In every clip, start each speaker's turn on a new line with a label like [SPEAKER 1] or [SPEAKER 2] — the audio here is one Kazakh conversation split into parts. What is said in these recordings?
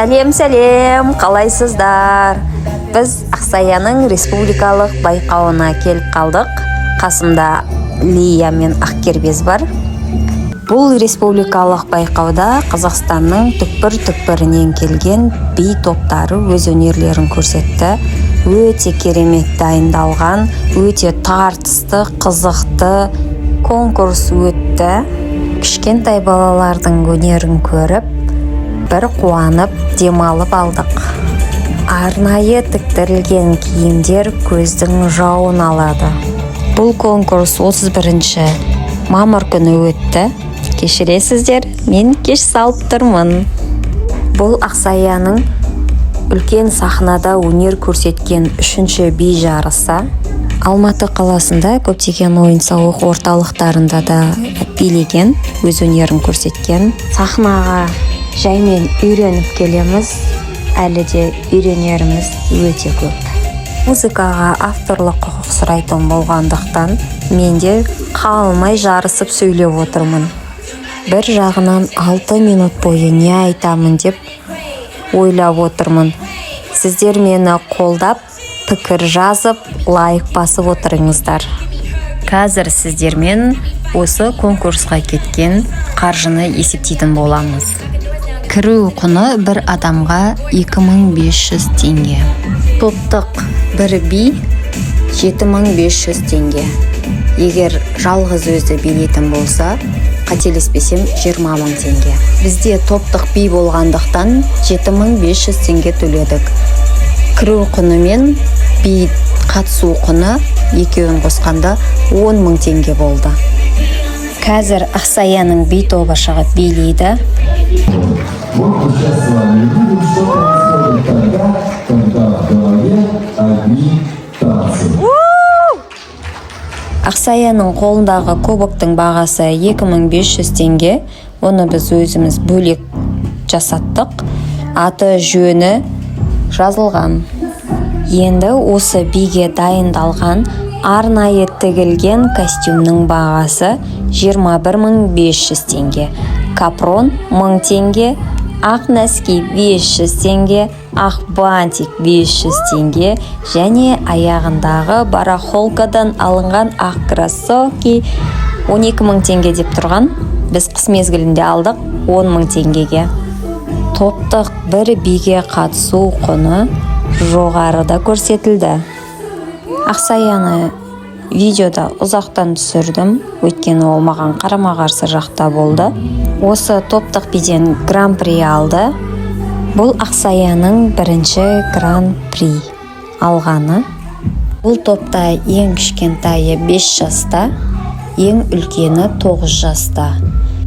[SPEAKER 1] Сәлем, қалайсыздар? Біз Ақсаяның республикалық байқауына келіп қалдық. Қасымда Лия мен Ақкербез бар. Бұл республикалық байқауда Қазақстанның түкпір-түкпірінен келген би топтары өз өнерлерін көрсетті. Өте керемет дайындалған, өте тартысты, қызықты конкурс өтті. Кішкентай балалардың өнерін көріп, бір қуанып, демалып алдық. Арнайы тіктірілген киімдер көздің жауын алады. Бұл конкурс 31 мамыр күні өтті. Кешіресіздер, мен кеш салып тұрмын. Бұл Ақсаяның үлкен сахнада өнер көрсеткен 3-ші би жарысы. Алматы қаласында көптеген ойын-сауық орталықтарында да билеген, өз өнерін көрсеткен. Сахнаға жаймен үйреніп келеміз, әлі де үйренеріміз өте көп. Музыкаға авторлық құқық сұрайтын болғандықтан, мен де қалмай жарысып сөйлеп отырмын. Бір жағынан 6 минут бойы не айтамын деп ойлап отырмын. Сіздер мені қолдап, пікір жазып, лайк басып отырыңыздар. Қазір сіздермен осы конкурсқа кеткен қаржыны есептейтін боламыз. Кіру құны бір адамға 2500 теңге. Топтық бір би 7500 теңге. Егер жалғыз өзі билетін болса, қателеспесем 20 000 теңге. Бізде топтық би болғандықтан 7500 теңге төледік. Кіру құны мен би қатысу құны екеуін қосқанда 10 000 теңге болды. Қазір Ақсаяның би тобы шығып билейді. Ақсаяның қолындағы кубоктың бағасы 2500 теңге. Оны біз өзіміз бөлек жасаттық. Аты жөні жазылған. Енді осы биге дайындалған арнайы тігілген костюмның бағасы 21500 теңге. Капрон 1000 теңге, ақ нәски 500 теңге, ақ бантик 500 теңге және аяғындағы барахолкадан алынған ақ кроссовки 12 000 теңге деп тұрған. Біз қыс мезгілінде алдық 10 000 теңгеге. Топтық бір биге қатысу құны жоғарыда көрсетілді. Ақсаяны видеода ұзақтан түсірдім, өйткені ол маған қарама-қарсы жақта болды. Осы топтық биден гран-при алды. Бұл Ақсаяның бірінші гран-при алғаны. Бұл топта ең кішкентайы 5 жаста, ең үлкені 9 жаста.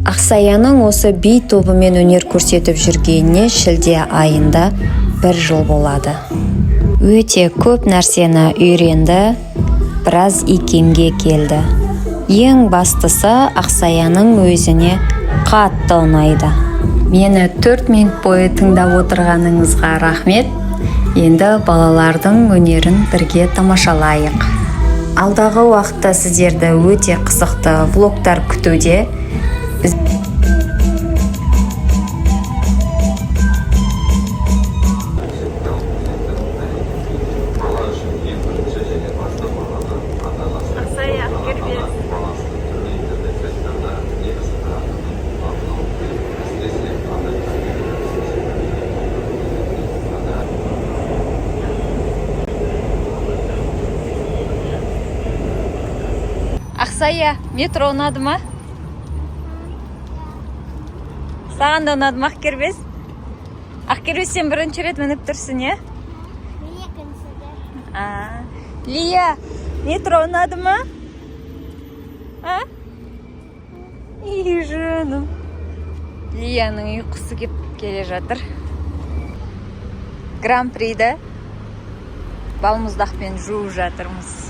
[SPEAKER 1] Ақсаяның осы би тобымен өнер көрсетіп жүргеніне шілде айында 1 жыл болады. Өте көп нәрсені үйренді, біраз икемге келді. Ең бастысы Ақсаяның өзіне қатты ұнайды. Мені 4 минут бойы тыңдап отырғаныңызға рахмет. Енді балалардың өнерін бірге тамашалайық. Алдағы уақытта сіздерді өте қызықты влогтар күтуде. Ақсая, метро ұнады ма? Саған да ұнады ма, Ақкербез? Ақкербез, сен бірінші рет мініп тұрсың, е? Лия, метро ұнады ма? Ей, жаным. Лияның ұйқысы келе жатыр. Гран-приді балмұздақпен жуып жатырмыз.